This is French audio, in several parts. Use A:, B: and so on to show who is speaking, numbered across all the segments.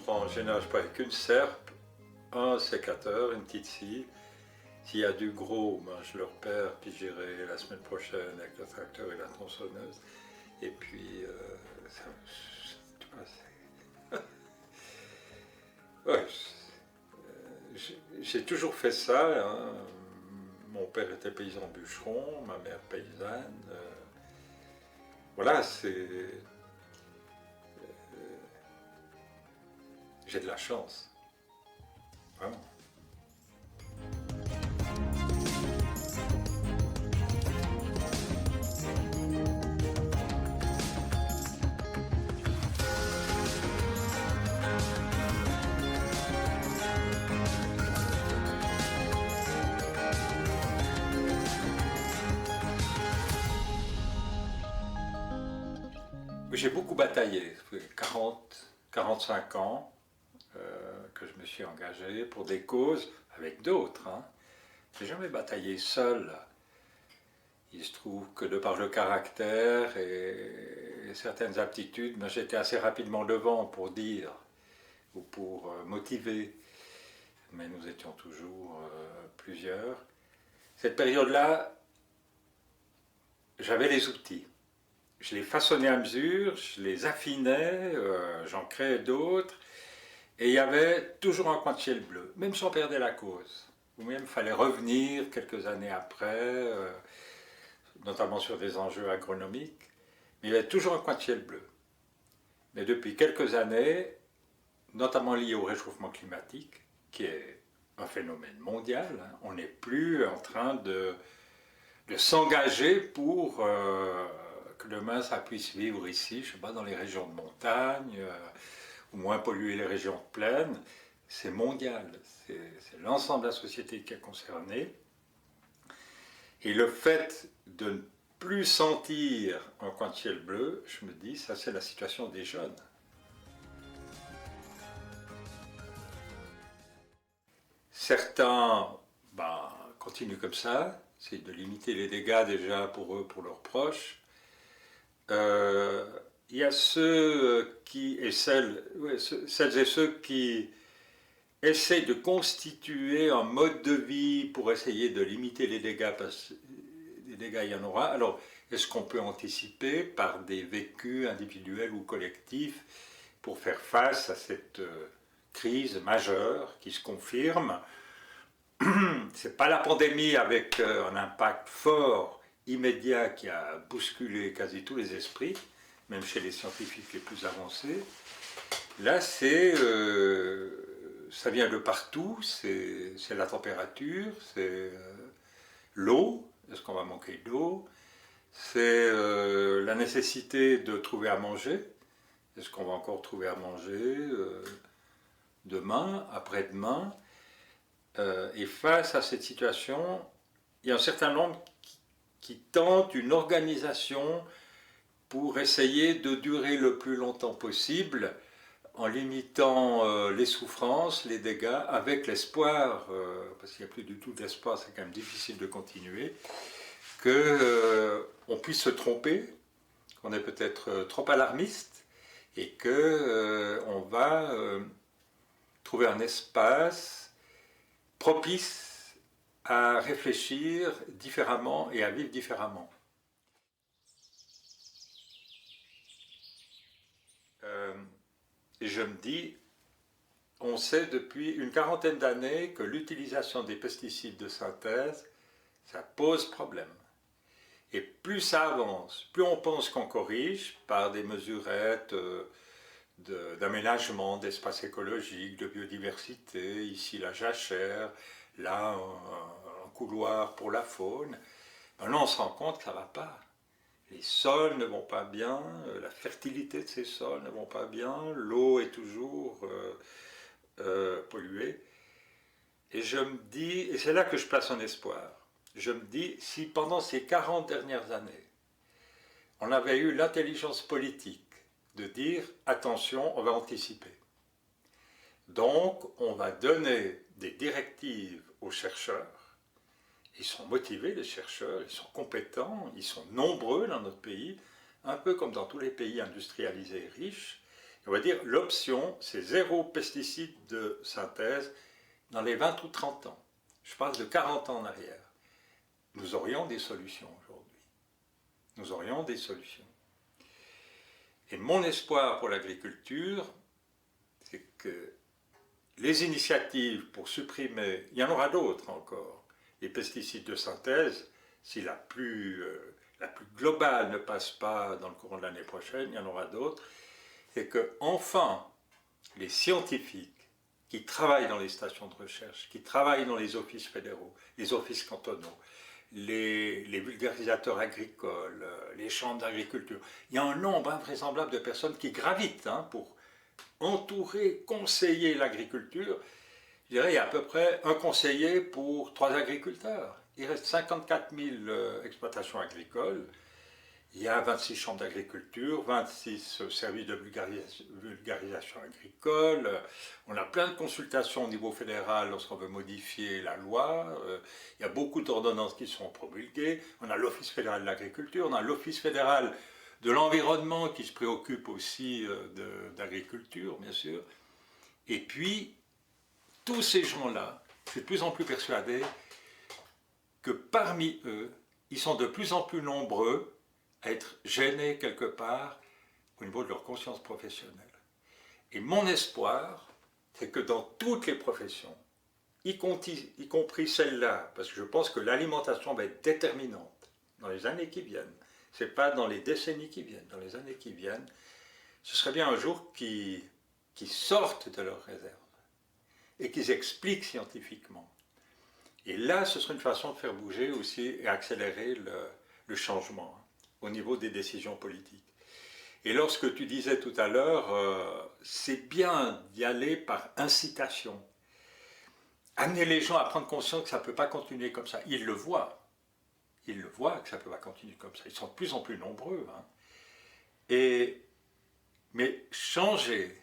A: Moi, en général, je prends avec une serpe, un sécateur, une petite scie. S'il y a du gros, ben, je le repère, puis j'irai la semaine prochaine avec le tracteur et la tronçonneuse. Et puis, tu vois, ouais, j'ai toujours fait ça. Hein. Mon père était paysan bûcheron, ma mère paysanne. Voilà, j'ai de la chance, vraiment. J'ai beaucoup bataillé, ça fait 45 ans que je me suis engagé pour des causes avec d'autres. Hein. J'ai jamais bataillé seul. Il se trouve que de par le caractère et certaines aptitudes, ben, j'étais assez rapidement devant pour dire ou pour motiver. Mais nous étions toujours plusieurs. Cette période-là, j'avais les outils. Je les façonnais à mesure, je les affinais, j'en créais d'autres. Et il y avait toujours un coin de ciel bleu, même si on perdait la cause. Ou même il fallait revenir quelques années après, notamment sur des enjeux agronomiques. Mais il y avait toujours un coin de ciel bleu. Mais depuis quelques années, notamment lié au réchauffement climatique, qui est un phénomène mondial, hein, on n'est plus en train de s'engager pour que demain ça puisse vivre ici, je sais pas, dans les régions de montagne, ou moins polluer les régions de plaine. C'est mondial, c'est l'ensemble de la société qui est concernée. Et le fait de ne plus sentir un coin de ciel bleu, je me dis, ça c'est la situation des jeunes. Certains continuent comme ça, c'est de limiter les dégâts déjà pour eux, pour leurs proches. Il y a ceux qui, et celles et ceux qui essayent de constituer un mode de vie pour essayer de limiter les dégâts, parce que des dégâts il y en aura. Alors, est-ce qu'on peut anticiper par des vécus individuels ou collectifs pour faire face à cette crise majeure qui se confirme? C'est pas la pandémie avec un impact fort, immédiat, qui a bousculé quasi tous les esprits, même chez les scientifiques les plus avancés. Là, ça vient de partout, c'est la température, c'est l'eau, est-ce qu'on va manquer d'eau, c'est la nécessité de trouver à manger, est-ce qu'on va encore trouver à manger demain, après-demain. Et face à cette situation, il y a un certain nombre qui tentent une organisation pour essayer de durer le plus longtemps possible en limitant les souffrances, les dégâts, avec l'espoir, parce qu'il n'y a plus du tout d'espoir, c'est quand même difficile de continuer, qu'on puisse se tromper, qu'on est peut-être trop alarmiste, et qu'on va trouver un espace propice à réfléchir différemment et à vivre différemment. Et je me dis, on sait depuis une quarantaine d'années que l'utilisation des pesticides de synthèse, ça pose problème. Et plus ça avance, plus on pense qu'on corrige par des mesurettes d'aménagement d'espaces écologiques, de biodiversité, ici la jachère, là un couloir pour la faune. Maintenant on se rend compte que ça ne va pas. Les sols ne vont pas bien, la fertilité de ces sols ne vont pas bien, l'eau est toujours polluée. Et je me dis, et c'est là que je place un espoir, je me dis, si pendant ces 40 dernières années, on avait eu l'intelligence politique de dire, attention, on va anticiper. Donc, on va donner des directives aux chercheurs. Ils sont motivés, les chercheurs, ils sont compétents, ils sont nombreux dans notre pays, un peu comme dans tous les pays industrialisés et riches. On va dire l'option, c'est 0 pesticides de synthèse dans les 20 ou 30 ans. Je parle de 40 ans en arrière. Nous aurions des solutions aujourd'hui. Nous aurions des solutions. Et mon espoir pour l'agriculture, c'est que les initiatives pour supprimer, il y en aura d'autres encore, les pesticides de synthèse, si la plus globale ne passe pas dans le courant de l'année prochaine, il y en aura d'autres, c'est que enfin les scientifiques qui travaillent dans les stations de recherche, qui travaillent dans les offices fédéraux, les offices cantonaux, les vulgarisateurs agricoles, les chambres d'agriculture, il y a un nombre invraisemblable de personnes qui gravitent pour entourer, conseiller l'agriculture. Je dirais il y a à peu près un conseiller pour 3 agriculteurs. Il reste 54 000 exploitations agricoles. Il y a 26 chambres d'agriculture, 26 services de vulgarisation agricole. On a plein de consultations au niveau fédéral lorsqu'on veut modifier la loi. Il y a beaucoup d'ordonnances qui sont promulguées. On a l'Office fédéral de l'agriculture, on a l'Office fédéral de l'environnement qui se préoccupe aussi d'agriculture, bien sûr. Et puis, tous ces gens-là, je suis de plus en plus persuadé que parmi eux, ils sont de plus en plus nombreux à être gênés quelque part au niveau de leur conscience professionnelle. Et mon espoir, c'est que dans toutes les professions, y compris celle-là, parce que je pense que l'alimentation va être déterminante dans les années qui viennent, ce n'est pas dans les décennies qui viennent, dans les années qui viennent, ce serait bien un jour qu'ils sortent de leurs réserves et qu'ils expliquent scientifiquement. Et là, ce serait une façon de faire bouger aussi et accélérer le changement au niveau des décisions politiques. Et lorsque tu disais tout à l'heure, c'est bien d'y aller par incitation. Amener les gens à prendre conscience que ça ne peut pas continuer comme ça. Ils le voient. Ils le voient que ça ne peut pas continuer comme ça. Ils sont de plus en plus nombreux. Mais changer,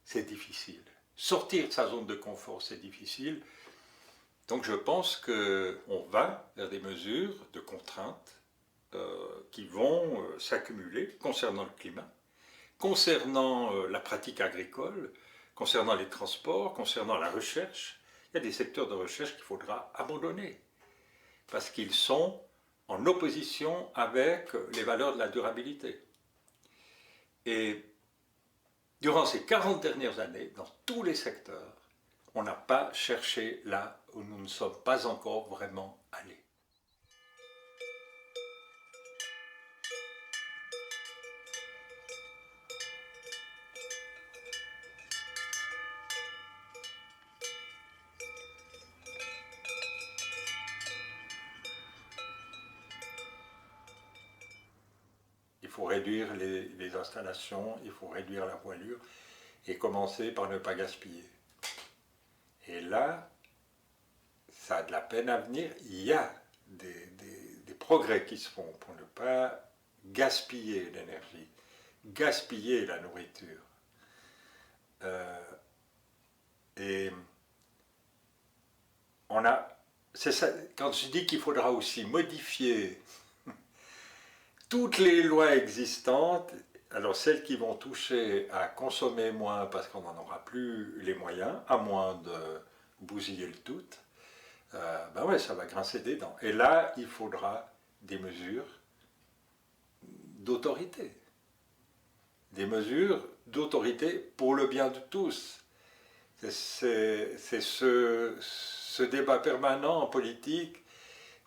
A: c'est difficile. Sortir de sa zone de confort, c'est difficile. Donc je pense qu'on va vers des mesures de contrainte qui vont s'accumuler concernant le climat, concernant la pratique agricole, concernant les transports, concernant la recherche. Il y a des secteurs de recherche qu'il faudra abandonner parce qu'ils sont en opposition avec les valeurs de la durabilité. Et durant ces 40 dernières années, dans tous les secteurs, on n'a pas cherché là où nous ne sommes pas encore vraiment allés. Il faut réduire les installations, il faut réduire la voilure et commencer par ne pas gaspiller. Et là, ça a de la peine à venir. Il y a des progrès qui se font pour ne pas gaspiller l'énergie, gaspiller la nourriture. Et c'est ça, quand je dis qu'il faudra aussi modifier toutes les lois existantes, alors celles qui vont toucher à consommer moins parce qu'on n'en aura plus les moyens, à moins de bousiller le tout, ben ouais, ça va grincer des dents. Et là, il faudra des mesures d'autorité. Des mesures d'autorité pour le bien de tous. C'est ce débat permanent en politique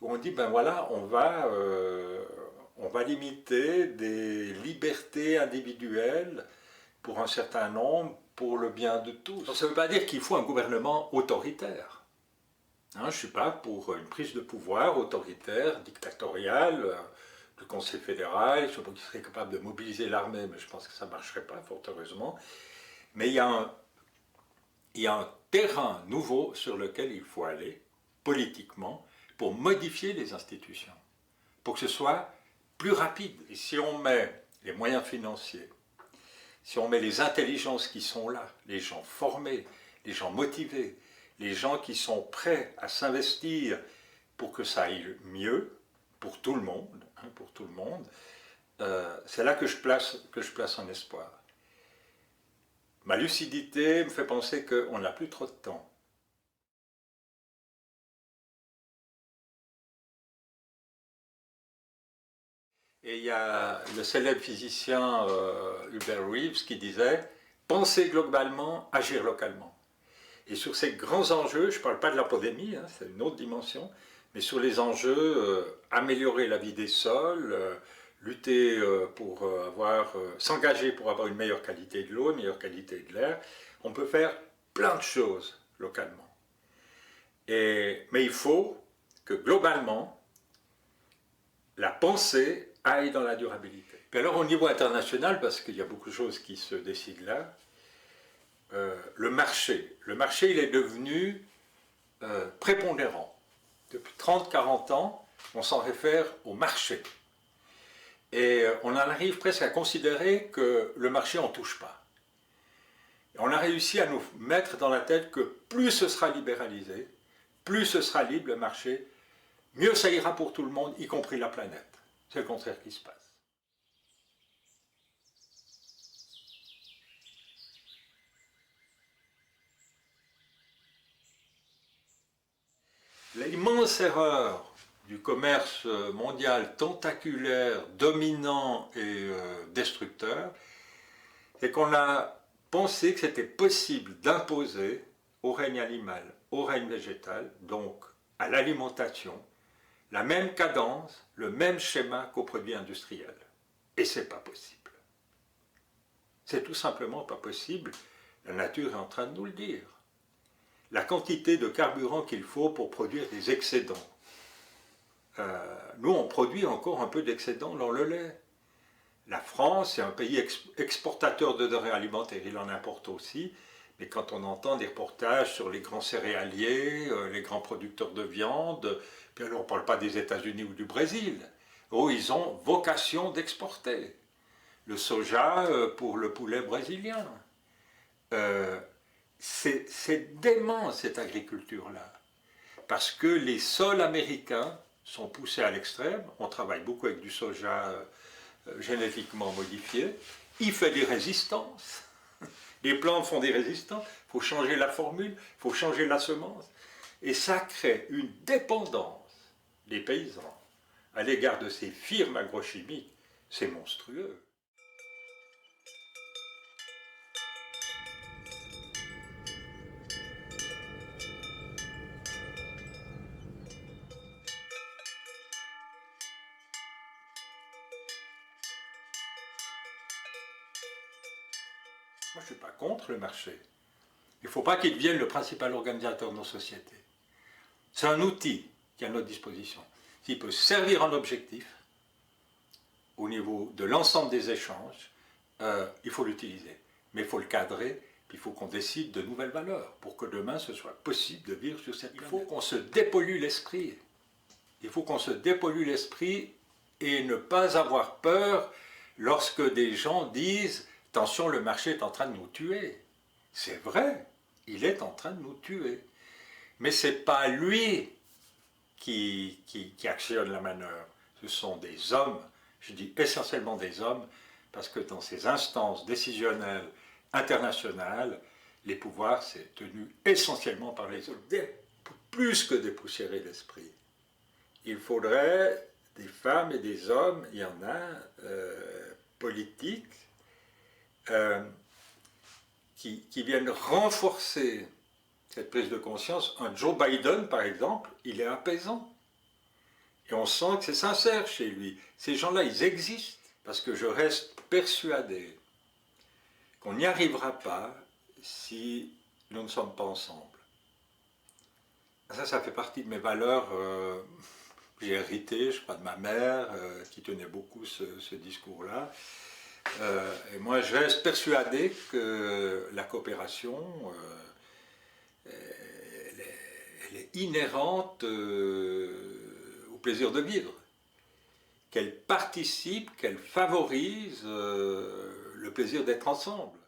A: où on dit, ben voilà, on va limiter des libertés individuelles pour un certain nombre, pour le bien de tous. Donc, ça ne veut pas dire qu'il faut un gouvernement autoritaire. Je ne suis pas pour une prise de pouvoir autoritaire, dictatoriale, du Conseil fédéral. Je ne sais pas qui serait capable de mobiliser l'armée, mais je pense que ça ne marcherait pas, fort heureusement. Mais il y a un terrain nouveau sur lequel il faut aller, politiquement, pour modifier les institutions, pour que ce soit plus rapide. Et si on met les moyens financiers, si on met les intelligences qui sont là, les gens formés, les gens motivés, les gens qui sont prêts à s'investir pour que ça aille mieux, pour tout le monde, c'est là que je place un espoir. Ma lucidité me fait penser qu'on n'a plus trop de temps. Et il y a le célèbre physicien Hubert Reeves qui disait « Penser globalement, agir localement ». Et sur ces grands enjeux, je ne parle pas de la pandémie, hein, c'est une autre dimension, mais sur les enjeux, améliorer la vie des sols, lutter pour s'engager pour avoir une meilleure qualité de l'eau, une meilleure qualité de l'air, on peut faire plein de choses localement. Mais il faut que globalement, la pensée aille dans la durabilité. Puis alors au niveau international, parce qu'il y a beaucoup de choses qui se décident là, le marché. Le marché, il est devenu prépondérant. Depuis 30-40 ans, on s'en réfère au marché. Et on en arrive presque à considérer que le marché n'en touche pas. Et on a réussi à nous mettre dans la tête que plus ce sera libéralisé, plus ce sera libre le marché, mieux ça ira pour tout le monde, y compris la planète. C'est le contraire qui se passe. L'immense erreur du commerce mondial tentaculaire, dominant et destructeur, c'est qu'on a pensé que c'était possible d'imposer au règne animal, au règne végétal, donc à l'alimentation, la même cadence, le même schéma qu'aux produits industriels. Et c'est pas possible. C'est tout simplement pas possible. La nature est en train de nous le dire. La quantité de carburant qu'il faut pour produire des excédents. Nous, on produit encore un peu d'excédents dans le lait. La France est un pays exportateur de denrées alimentaires, il en importe aussi, mais quand on entend des reportages sur les grands céréaliers, les grands producteurs de viande, puis alors on ne parle pas des États-Unis ou du Brésil, oh, ils ont vocation d'exporter. Le soja pour le poulet brésilien. C'est dément cette agriculture-là, parce que les sols américains sont poussés à l'extrême, on travaille beaucoup avec du soja génétiquement modifié, il fait des résistances. Les plantes font des résistances, il faut changer la formule, il faut changer la semence. Et ça crée une dépendance des paysans à l'égard de ces firmes agrochimiques. C'est monstrueux. Moi, je ne suis pas contre le marché. Il ne faut pas qu'il devienne le principal organisateur de nos sociétés. C'est un outil qui est à notre disposition. S'il peut servir un objectif, au niveau de l'ensemble des échanges, il faut l'utiliser. Mais il faut le cadrer, puis il faut qu'on décide de nouvelles valeurs pour que demain ce soit possible de vivre sur cette planète. Il faut qu'on se dépollue l'esprit. Il faut qu'on se dépollue l'esprit et ne pas avoir peur lorsque des gens disent « Attention, le marché est en train de nous tuer ». C'est vrai, il est en train de nous tuer. Mais ce n'est pas lui qui actionne la manœuvre. Ce sont des hommes, je dis essentiellement des hommes, parce que dans ces instances décisionnelles internationales, les pouvoirs, c'est tenu essentiellement par les hommes. Plus que dépoussiérer l'esprit. Il faudrait des femmes et des hommes, il y en a, politiques, qui viennent renforcer cette prise de conscience. Un Joe Biden, par exemple, il est apaisant. Et on sent que c'est sincère chez lui. Ces gens-là, ils existent. Parce que je reste persuadé qu'on n'y arrivera pas si nous ne sommes pas ensemble. Ça fait partie de mes valeurs que j'ai héritées, je crois, de ma mère, qui tenait beaucoup ce discours-là. Et moi, je reste persuadé que la coopération, elle est inhérente au plaisir de vivre. Qu'elle participe, qu'elle favorise le plaisir d'être ensemble.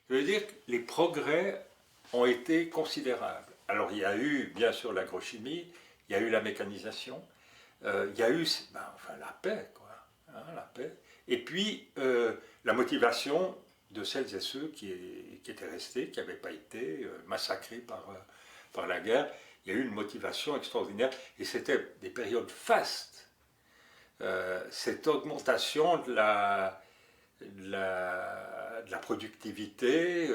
A: Je veux dire que les progrès ont été considérables. Alors il y a eu bien sûr l'agrochimie, il y a eu la mécanisation, il y a eu enfin, la paix, quoi, hein, la paix. Et puis la motivation de celles et ceux qui étaient restés, qui n'avaient pas été massacrés par la guerre. Il y a eu une motivation extraordinaire et c'était des périodes fastes. Cette augmentation de la productivité,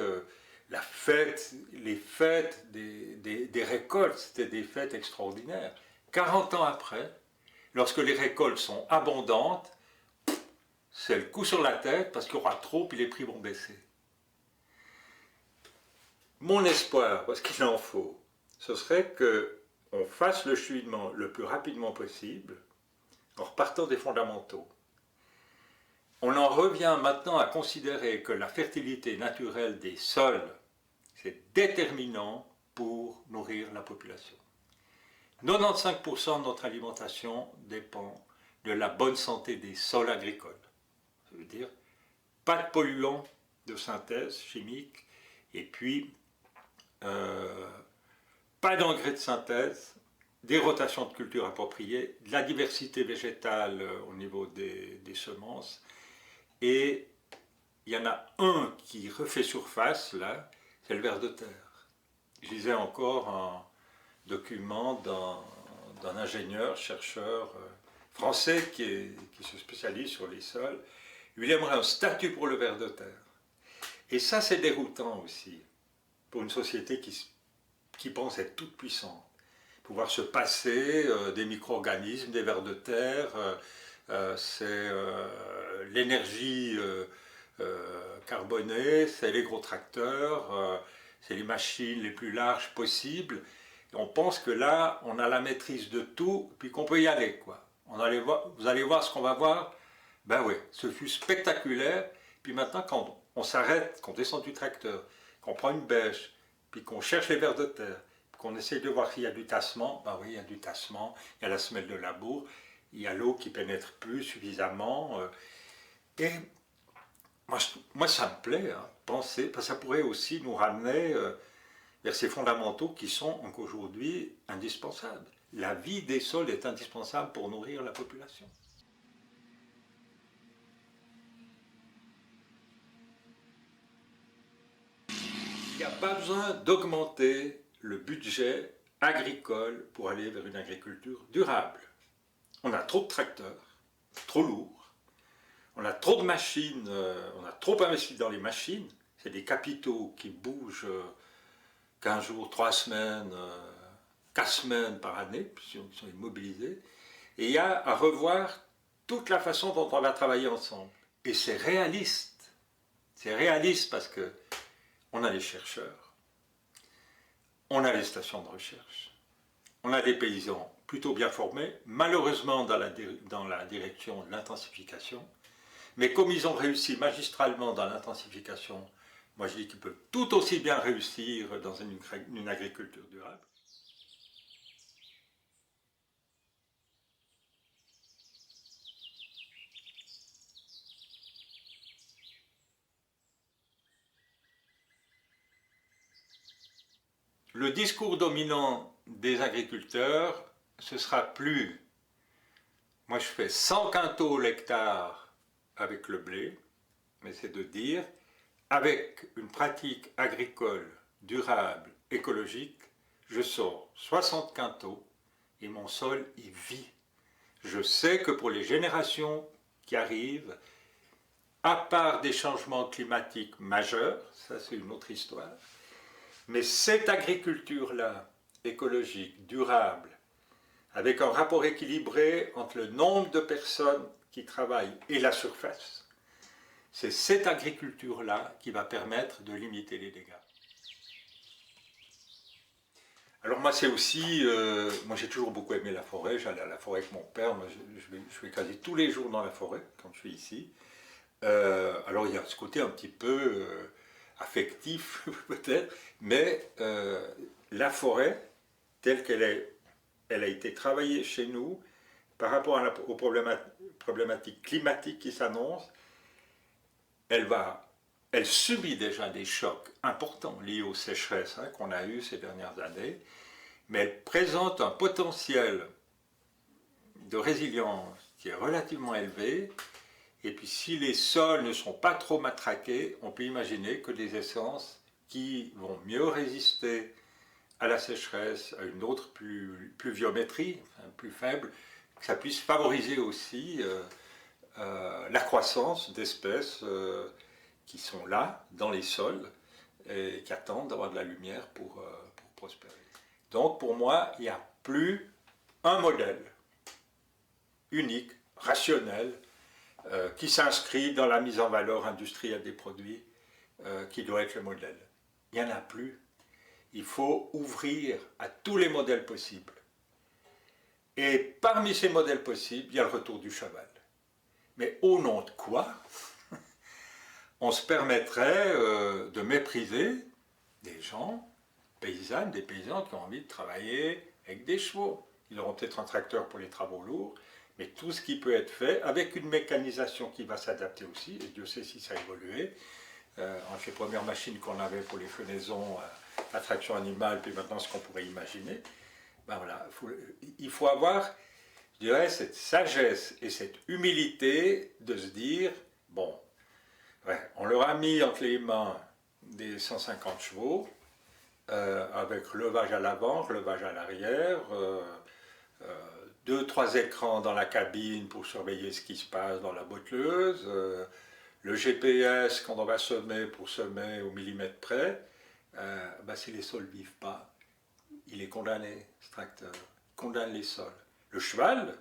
A: les fêtes des récoltes, c'était des fêtes extraordinaires. 40 ans après, lorsque les récoltes sont abondantes, c'est le coup sur la tête parce qu'il y aura trop et les prix vont baisser. Mon espoir, parce qu'il en faut, ce serait qu'on fasse le cheminement le plus rapidement possible en repartant des fondamentaux. On en revient maintenant à considérer que la fertilité naturelle des sols, c'est déterminant pour nourrir la population. 95% de notre alimentation dépend de la bonne santé des sols agricoles. Ça veut dire pas de polluants de synthèse chimique et puis pas d'engrais de synthèse, des rotations de cultures appropriées, de la diversité végétale au niveau des semences. Et il y en a un qui refait surface, là, c'est le ver de terre. Je lisais encore un document d'un ingénieur, chercheur français qui se spécialise sur les sols. Il aimerait un statut pour le ver de terre. Et ça, c'est déroutant aussi, pour une société qui pense être toute puissante. Pouvoir se passer des micro-organismes, des vers de terre, c'est l'énergie carbonée, c'est les gros tracteurs, c'est les machines les plus larges possibles. Et on pense que là, on a la maîtrise de tout, puis qu'on peut y aller, quoi. Vous allez voir ce qu'on va voir. Ben oui, ce fut spectaculaire. Puis maintenant, quand on s'arrête, qu'on descend du tracteur, qu'on prend une bêche, puis qu'on cherche les vers de terre, qu'on essaye de voir s'il y a du tassement, ben oui, il y a du tassement, il y a la semelle de labour, il y a l'eau qui pénètre plus suffisamment. Et moi, ça me plaît, hein, penser, parce que ça pourrait aussi nous ramener vers ces fondamentaux qui sont encore aujourd'hui indispensables. La vie des sols est indispensable pour nourrir la population. Il n'y a pas besoin d'augmenter le budget agricole pour aller vers une agriculture durable. On a trop de tracteurs, trop lourds, on a trop de machines, on a trop investi dans les machines, c'est des capitaux qui bougent 15 jours, 3 semaines, 4 semaines par année, puisqu'ils sont immobilisés, et il y a à revoir toute la façon dont on va travailler ensemble. Et c'est réaliste parce que on a les chercheurs, on a les stations de recherche, on a des paysans plutôt bien formés, malheureusement dans la direction de l'intensification, mais comme ils ont réussi magistralement dans l'intensification, moi je dis qu'ils peuvent tout aussi bien réussir dans une agriculture durable. Le discours dominant des agriculteurs, ce sera plus « moi je fais 100 quintaux l'hectare avec le blé », mais c'est de dire « avec une pratique agricole durable, écologique, je sors 60 quintaux et mon sol y vit. Je sais que pour les générations qui arrivent, à part des changements climatiques majeurs, ça c'est une autre histoire, mais cette agriculture-là, écologique, durable, avec un rapport équilibré entre le nombre de personnes qui travaillent et la surface, c'est cette agriculture-là qui va permettre de limiter les dégâts. Alors moi c'est aussi, moi j'ai toujours beaucoup aimé la forêt, j'allais à la forêt avec mon père, moi, je vais quasi tous les jours dans la forêt quand je suis ici. Alors il y a ce côté un petit peu affectif peut-être, mais la forêt, telle elle a été travaillée chez nous, par rapport aux problématiques climatiques qui s'annoncent, elle va elle subit déjà des chocs importants liés aux sécheresses qu'on a eues ces dernières années, mais elle présente un potentiel de résilience qui est relativement élevé. Et puis si les sols ne sont pas trop matraqués, on peut imaginer que des essences qui vont mieux résister à la sécheresse, à une autre pluviométrie, enfin, plus faible, que ça puisse favoriser aussi la croissance d'espèces qui sont là, dans les sols, et qui attendent d'avoir de la lumière pour prospérer. Donc pour moi, il n'y a plus un modèle unique, rationnel, qui s'inscrit dans la mise en valeur industrielle des produits, qui doit être le modèle. Il n'y en a plus. Il faut ouvrir à tous les modèles possibles. Et parmi ces modèles possibles, il y a le retour du cheval. Mais au nom de quoi on se permettrait de mépriser des gens, paysannes, des paysans qui ont envie de travailler avec des chevaux. Ils auront peut-être un tracteur pour les travaux lourds, mais tout ce qui peut être fait avec une mécanisation qui va s'adapter aussi, et Dieu sait si ça a évolué. Entre les premières machines qu'on avait pour les fenaisons à traction animale, puis maintenant ce qu'on pourrait imaginer, ben voilà, il faut avoir, je dirais, cette sagesse et cette humilité de se dire, bon, ouais, on leur a mis entre les mains des 150 chevaux, avec levage à l'avant, levage à l'arrière, 2-3 écrans dans la cabine pour surveiller ce qui se passe dans la botteleuse, le GPS quand on va semer pour semer au millimètre près. Si les sols ne vivent pas, il est condamné, ce tracteur. Il condamne les sols. Le cheval,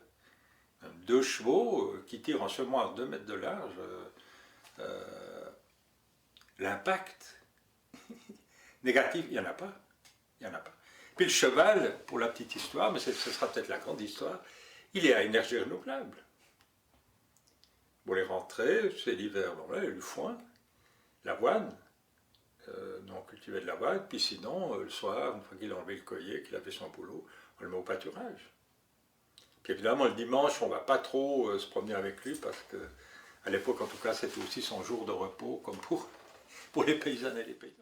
A: 2 chevaux qui tirent en semant à 2 mètres de large, l'impact négatif, il n'y en a pas. Il y en a pas. Puis le cheval, pour la petite histoire, mais ce sera peut-être la grande histoire, il est à énergie renouvelable. Pour les rentrées, c'est l'hiver, bon, là, il y a du foin, l'avoine, donc cultiver de l'avoine, puis sinon, le soir, une fois qu'il a enlevé le collier, qu'il a fait son boulot, on le met au pâturage. Puis évidemment, le dimanche, on ne va pas trop se promener avec lui, parce que à l'époque, en tout cas, c'était aussi son jour de repos, comme pour les paysannes et les paysans.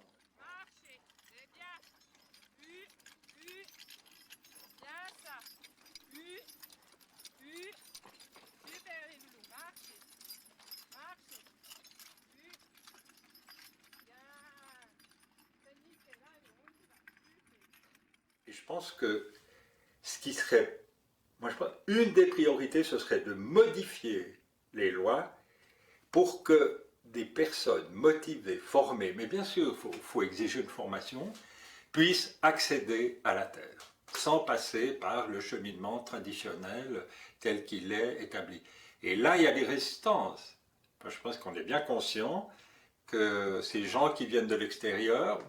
A: Et je pense que ce qui serait, moi je pense, une des priorités, ce serait de modifier les lois pour que des personnes motivées, formées, mais bien sûr, il faut exiger une formation, puissent accéder à la terre, sans passer par le cheminement traditionnel tel qu'il est établi. Et là, il y a des résistances. Enfin, je pense qu'on est bien conscient que ces gens qui viennent de l'extérieur,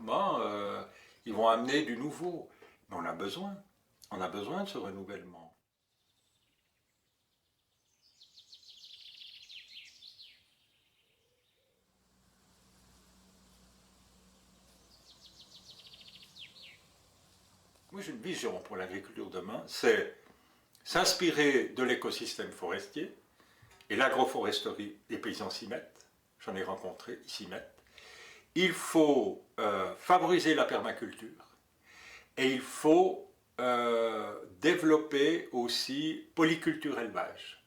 A: ils vont amener du nouveau. Mais on a besoin de ce renouvellement. Moi j'ai une vision pour l'agriculture demain, c'est s'inspirer de l'écosystème forestier, et l'agroforesterie, les paysans s'y mettent, j'en ai rencontré, ils s'y mettent. Il faut favoriser la permaculture, et il faut développer aussi polyculture élevage.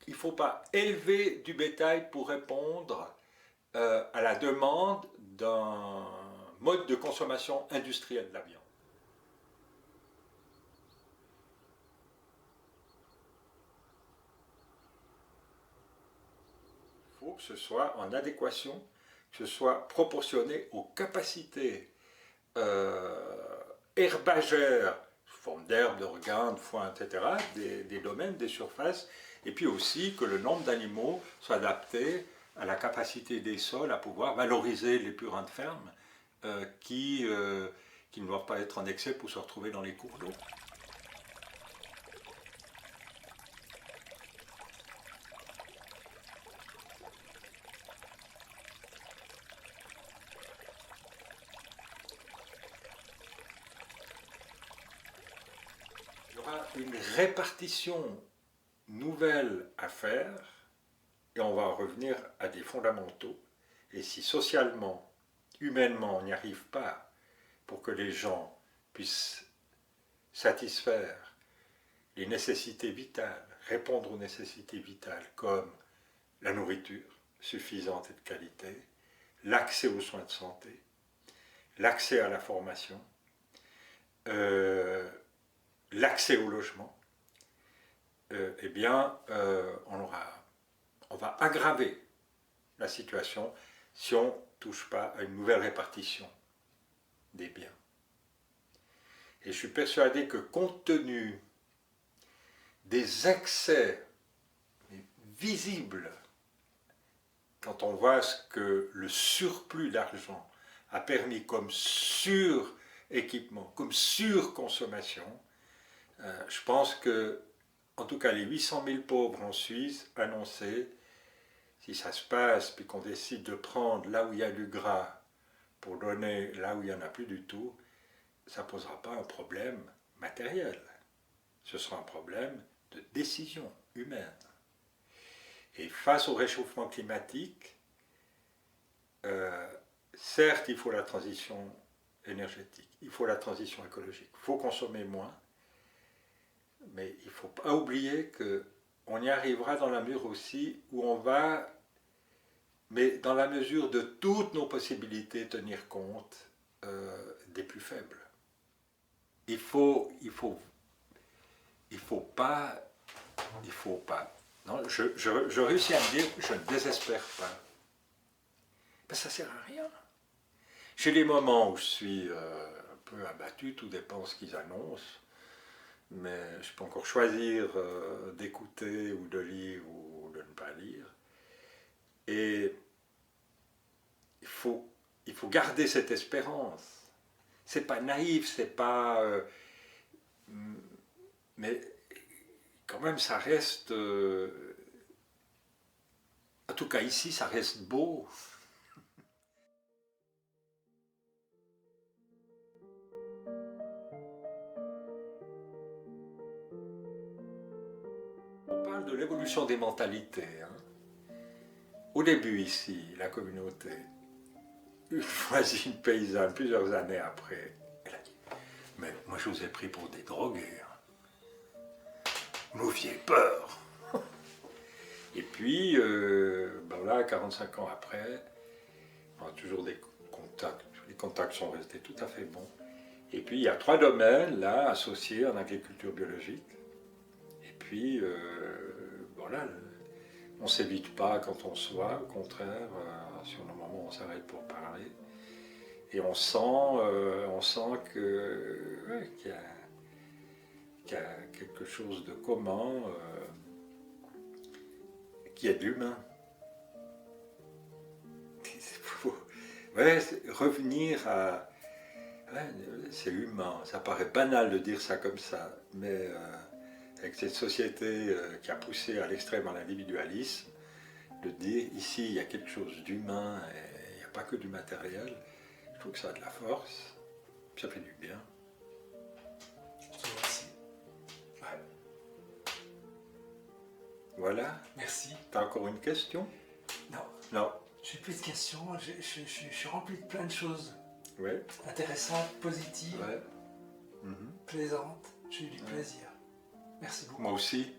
A: Il ne faut pas élever du bétail pour répondre à la demande d'un mode de consommation industrielle de la viande. Il faut que ce soit en adéquation, que ce soit proportionné aux capacités herbagères, sous forme d'herbes, d'organes, de foin, etc., des domaines, des surfaces, et puis aussi que le nombre d'animaux soit adapté à la capacité des sols à pouvoir valoriser les purins de ferme qui ne doivent pas être en excès pour se retrouver dans les cours d'eau. Il y aura une répartition nouvelle à faire et on va revenir à des fondamentaux. Et si socialement, humainement, on n'y arrive pas pour que les gens puissent satisfaire les nécessités vitales, répondre aux nécessités vitales comme la nourriture suffisante et de qualité, l'accès aux soins de santé, l'accès à la formation, l'accès au logement, eh bien, on va aggraver la situation si on ne touche pas à une nouvelle répartition des biens. Et je suis persuadé que compte tenu des excès visibles, quand on voit ce que le surplus d'argent a permis comme suréquipement, comme surconsommation, je pense que, en tout cas les 800 000 pauvres en Suisse annoncés, si ça se passe, puis qu'on décide de prendre là où il y a du gras pour donner là où il n'y en a plus du tout, ça ne posera pas un problème matériel. Ce sera un problème de décision humaine. Et face au réchauffement climatique, certes, il faut la transition énergétique, il faut la transition écologique, il faut consommer moins, mais il ne faut pas oublier qu'on y arrivera dans la mesure aussi où on va, mais dans la mesure de toutes nos possibilités, tenir compte des plus faibles. Il faut pas, non, je réussis à me dire, je ne désespère pas. Ben, ça ne sert à rien. J'ai des moments où je suis un peu abattu, tout dépend de ce qu'ils annoncent, mais je peux encore choisir d'écouter ou de lire ou de ne pas lire. Et il faut garder cette espérance. C'est pas naïf, c'est pas... mais quand même, ça reste... en tout cas, ici, ça reste beau. On parle de l'évolution des mentalités. Hein. Au début, ici, la communauté, une voisine paysanne, plusieurs années après, elle a dit « Mais moi, je vous ai pris pour des drogués. Hein. Vous m'aviez peur. » Et puis, ben là, 45 ans après, on a toujours des contacts. Les contacts sont restés tout à fait bons. Et puis, il y a 3 domaines, là, associés en agriculture biologique. Et puis, voilà, on ne s'évite pas quand on se voit, au contraire, sur le moment on s'arrête pour parler. Et on sent qu'il y a quelque chose de commun, qui est de l'humain. Ouais, revenir à... Ouais, c'est humain, ça paraît banal de dire ça comme ça, mais avec cette société qui a poussé à l'extrême à l'individualisme, de dire ici il y a quelque chose d'humain et il n'y a pas que du matériel, je trouve que ça a de la force, ça fait du bien.
B: Merci. Ouais.
A: Voilà.
B: Merci.
A: T'as encore une question?
B: Non.
A: Non.
B: J'ai plus de questions, je suis rempli de plein de choses.
A: Ouais.
B: Intéressantes, positives,
A: Ouais.
B: plaisantes. J'ai eu du plaisir. Merci beaucoup.
A: Moi aussi.